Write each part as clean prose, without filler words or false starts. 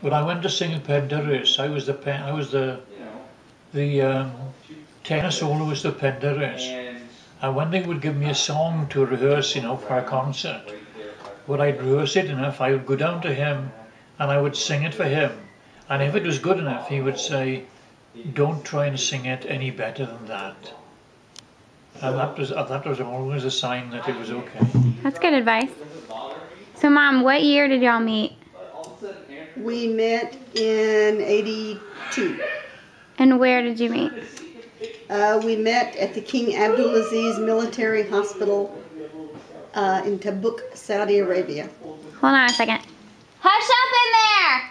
When I went to sing at Penderys, I was the tenor soloist of Penderys. And when they would give me a song to rehearse, for a concert, when I'd rehearse it enough, I would go down to him and I would sing it for him. And if it was good enough, he would say, "Don't try and sing it any better than that." And that was always a sign that it was okay. That's good advice. So, Mom, what year did y'all meet? We met in '82. And where did you meet? We met at the King Abdulaziz Military Hospital in Tabuk, Saudi Arabia. Hold on a second. Hush up in there!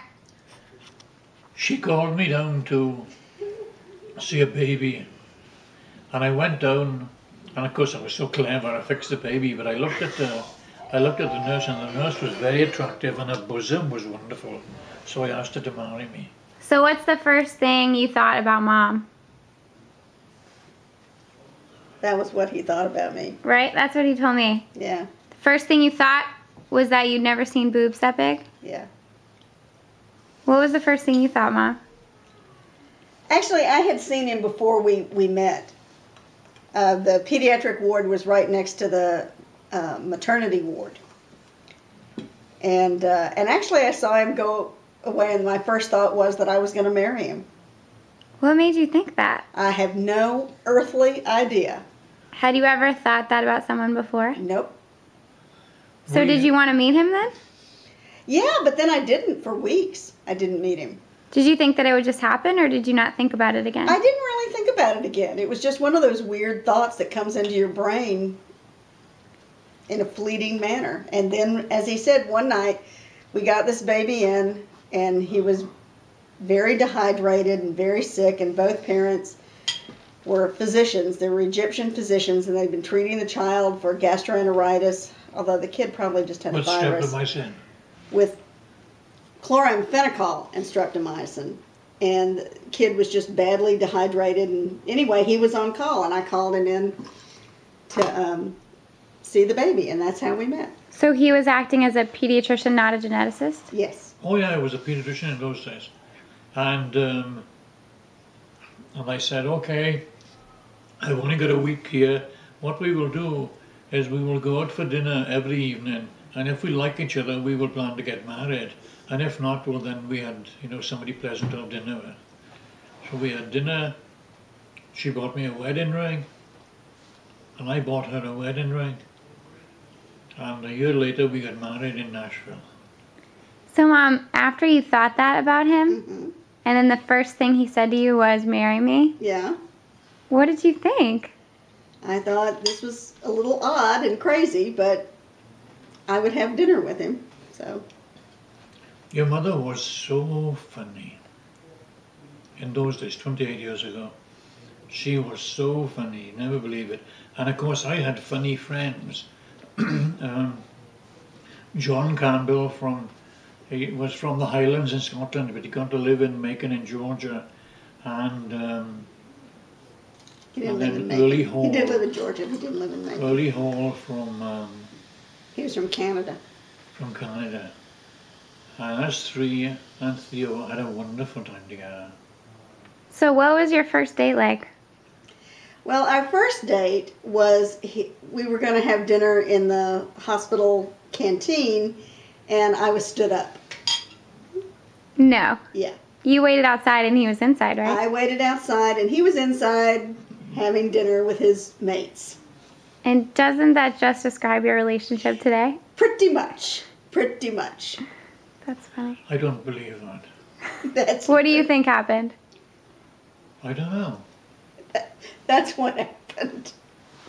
She called me down to see a baby, and I went down, and of course I was so clever, I fixed the baby, but I looked at the nurse, and the nurse was very attractive and her bosom was wonderful, so I asked her to marry me. So what's the first thing you thought about Mom? That was what he thought about me. Right? That's what he told me. Yeah. The first thing you thought was that you'd never seen boobs that big? Yeah. What was the first thing you thought, Mom? Actually, I had seen him before we met. The pediatric ward was right next to the maternity ward. And actually I saw him go away, and my first thought was that I was going to marry him. What made you think that? I have no earthly idea. Had you ever thought that about someone before? Nope. So did you want to meet him then? Yeah, but then I didn't for weeks. I didn't meet him. Did you think that it would just happen, or did you not think about it again? I didn't really think about it again. It was just one of those weird thoughts that comes into your brain in a fleeting manner. And then, as he said, one night we got this baby in, and he was very dehydrated and very sick, and both parents were physicians. They were Egyptian physicians, and they'd been treating the child for gastroenteritis, although the kid probably just had a virus. Streptomycin? With chloramphenicol and streptomycin. And the kid was just badly dehydrated, and anyway, he was on call, and I called him in to see the baby, and that's how we met. So he was acting as a pediatrician, not a geneticist? Yes. Oh yeah, I was a pediatrician in those days. And I said, okay, I've only got a week here. What we will do is we will go out for dinner every evening, and if we like each other, we will plan to get married. And if not, well, then we had, somebody pleasant to have dinner with. So we had dinner. She bought me a wedding ring, and I bought her a wedding ring. And a year later, we got married in Nashville. So, Mom, after you thought that about him, and then the first thing he said to you was, "Marry me"? Yeah. What did you think? I thought this was a little odd and crazy, but I would have dinner with him, so. Your mother was so funny. In those days, 28 years ago. She was so funny, never believe it. And of course, I had funny friends. John Campbell he was from the Highlands in Scotland, but he got to live in Macon in Georgia. And He didn't live in then Early Macon. Hall. He did live in Georgia, he didn't live in Macon. Early Hall from He was from Canada. Canada. And us three and Theo had a wonderful time together. So what was your first date like? Well, our first date was, we were going to have dinner in the hospital canteen, and I was stood up. No. Yeah. You waited outside and he was inside, right? I waited outside, and he was inside having dinner with his mates. And doesn't that just describe your relationship today? Pretty much. Pretty much. That's funny. I don't believe that. What do you think happened? I don't know. That's what happened.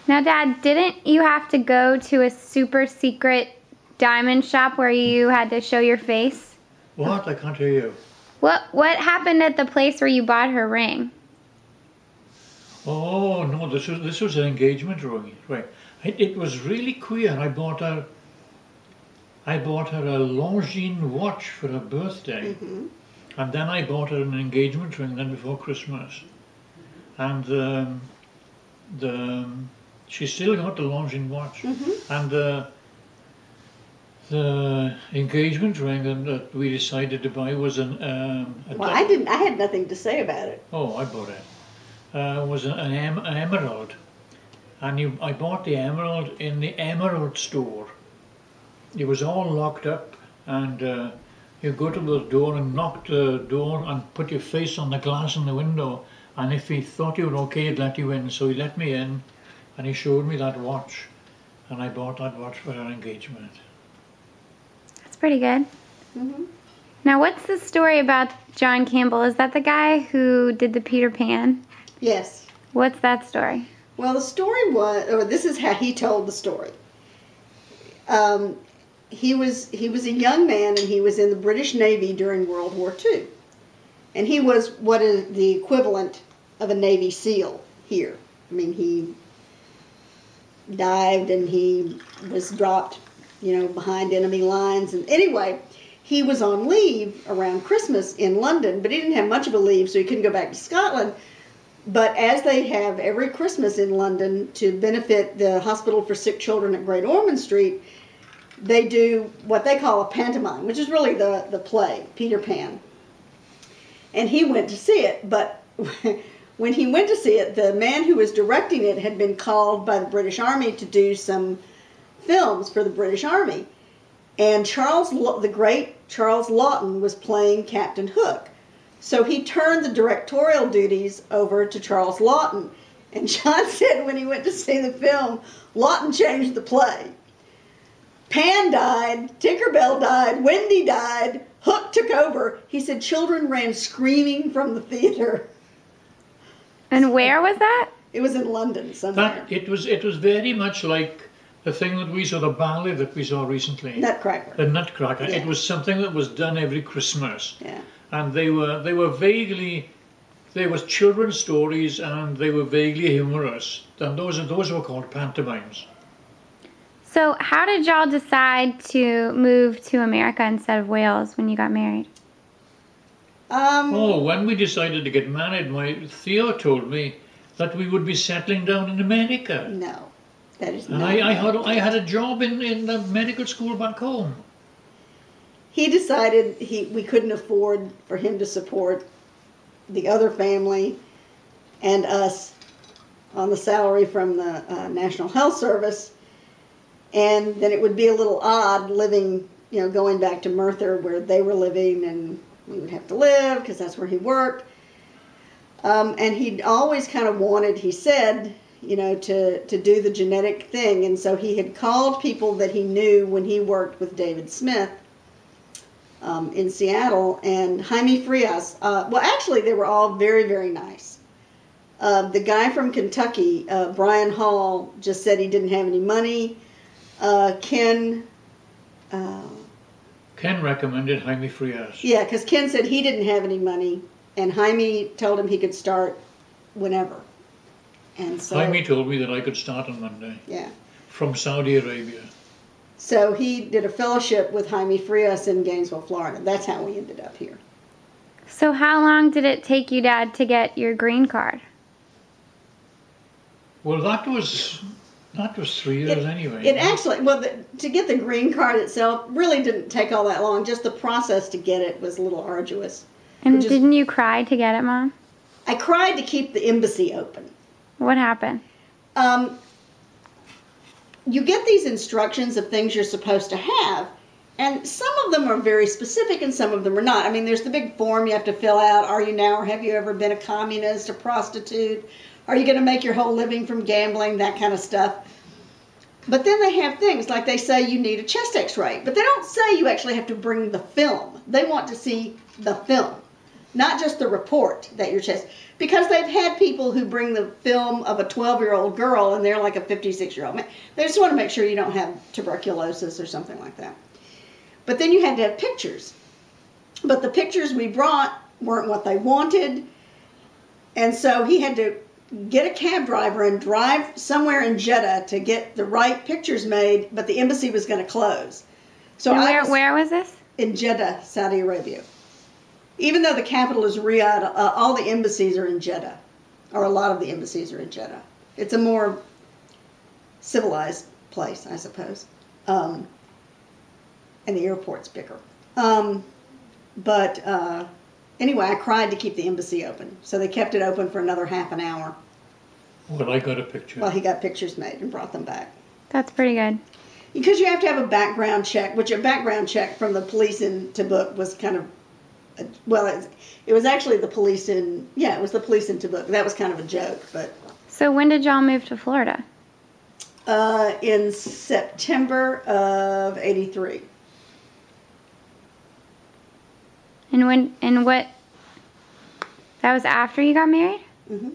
Now, Dad, didn't you have to go to a super secret diamond shop where you had to show your face? What? I can't hear you. What happened at the place where you bought her ring? Oh no, this was an engagement ring, right? It was really queer. I bought her a Longines watch for her birthday, and then I bought her an engagement ring then before Christmas, and she still got the Longines watch, and The engagement ring that we decided to buy was Well, I didn't. I had nothing to say about it. Oh, I bought it. Was an emerald, and I bought the emerald in the emerald store. It was all locked up, and you go to the door and knock the door and put your face on the glass in the window, and if he thought you were okay, he'd let you in. So he let me in, and he showed me that watch, and I bought that watch for our engagement. That's pretty good. Mm-hmm. Now, what's the story about John Campbell? Is that the guy who did the Peter Pan? Yes. What's that story? Well, the story was, or this is how he told the story. He was a young man, and he was in the British Navy during World War II. And he was what is the equivalent of a Navy SEAL here. I mean, he dived and he was dropped, behind enemy lines. And anyway, he was on leave around Christmas in London, but he didn't have much of a leave, so he couldn't go back to Scotland. But as they have every Christmas in London to benefit the Hospital for Sick Children at Great Ormond Street, they do what they call a pantomime, which is really the play, Peter Pan. And he went to see it, but when he went to see it, the man who was directing it had been called by the British Army to do some films for the British Army. And the great Charles Laughton was playing Captain Hook. So he turned the directorial duties over to Charles Laughton. And John said when he went to see the film, Laughton changed the play. Pan died, Tinkerbell died, Wendy died, Hook took over. He said children ran screaming from the theater. And where was that? It was in London somewhere. It was very much like the thing that we saw, the ballet that we saw recently. Nutcracker. The Nutcracker. Yeah. It was something that was done every Christmas. Yeah. And they were vaguely, there was children's stories, and they were vaguely humorous. And those were called pantomimes. So how did y'all decide to move to America instead of Wales when you got married? When we decided to get married, my Theo told me that we would be settling down in America. No, that is And not. I had a job in the medical school back home. He decided we couldn't afford for him to support the other family and us on the salary from the National Health Service. And then it would be a little odd living, going back to Merthyr where they were living, and we would have to live because that's where he worked. And he'd always kind of wanted, he said, to do the genetic thing. And so he had called people that he knew when he worked with David Smith in Seattle, and Jaime Frias. Well, actually, they were all very, very nice. The guy from Kentucky, Brian Hall, just said he didn't have any money. Ken recommended Jaime Frias. Yeah, because Ken said he didn't have any money, and Jaime told him he could start whenever. And so Jaime told me that I could start on Monday. Yeah. From Saudi Arabia. So he did a fellowship with Jaime Frias in Gainesville, Florida. That's how we ended up here. So how long did it take you, Dad, to get your green card? Well, that was 3 years anyway. It actually, to get the green card itself really didn't take all that long. Just the process to get it was a little arduous. And didn't you cry to get it, Mom? I cried to keep the embassy open. What happened? You get these instructions of things you're supposed to have, and some of them are very specific and some of them are not. I mean, there's the big form you have to fill out. Are you now, or have you ever been a communist, a prostitute? Are you going to make your whole living from gambling? That kind of stuff. But then they have things like they say you need a chest x-ray, but they don't say you actually have to bring the film. They want to see the film, not just the report that your chest, because they've had people who bring the film of a 12-year-old girl and they're like a 56-year-old man. They just want to make sure you don't have tuberculosis or something like that. But then you had to have pictures. But the pictures we brought weren't what they wanted. And so he had to get a cab driver and drive somewhere in Jeddah to get the right pictures made, but the embassy was going to close. So where was this? In Jeddah, Saudi Arabia. Even though the capital is Riyadh, all the embassies are in Jeddah, or a lot of the embassies are in Jeddah. It's a more civilized place, I suppose. and the airport's bigger. But anyway, I cried to keep the embassy open. So they kept it open for another half an hour Well, I got a picture. while he got pictures made and brought them back. That's pretty good. Because you have to have a background check, which a background check from the police in Tabuk was kind of, well, it was actually the police in, yeah, it was the police in Tabuk. That was kind of a joke, but. So when did y'all move to Florida? In September of '83. And what, that was after you got married? Mm-hmm.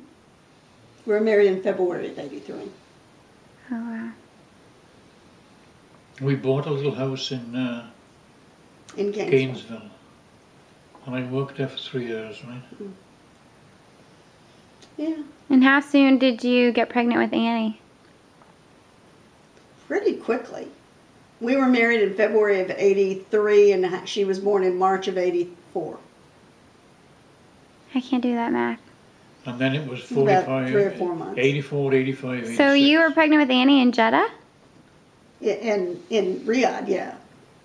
We were married in February of '83. Oh, wow. We bought a little house in In Gainesville. And I worked there for 3 years, right? Mm-hmm. Yeah. And how soon did you get pregnant with Annie? Pretty quickly. We were married in February of '83, and she was born in March of '84. I can't do that math. And then it was About 45, 3 or 4 months. 84, 85, 86. So you were pregnant with Annie in Jeddah? In Riyadh, yeah.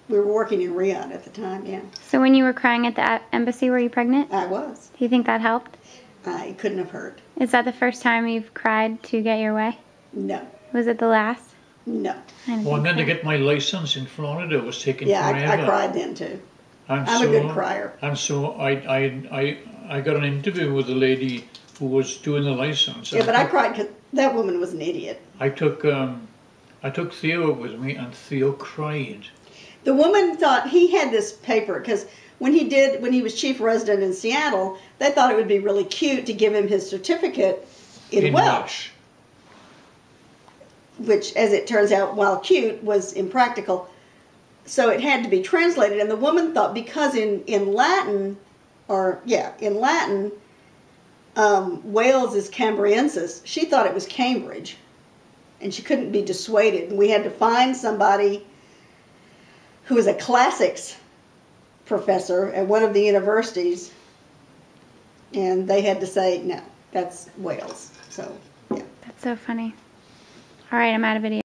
We were working in Riyadh at the time, yeah. So when you were crying at the embassy, were you pregnant? I was. Do you think that helped? I couldn't have hurt. Is that the first time you've cried to get your way? No. Was it the last? No. I didn't Well, and think then to so. get my license in Florida was taking Yeah, forever. I cried then too. And I'm so, a good crier. And so I got an interview with the lady who was doing the license. Yeah, but I cried because that woman was an idiot. I took Theo with me, and Theo cried. The woman thought he had this paper because when he was chief resident in Seattle, they thought it would be really cute to give him his certificate in Welsh. Which, as it turns out, while cute, was impractical. So it had to be translated, and the woman thought because in Latin, Wales is Cambriensis, she thought it was Cambridge, and she couldn't be dissuaded. And we had to find somebody who was a classics professor at one of the universities, and they had to say, no, that's Wales. So, yeah. That's so funny. All right, I'm out of video.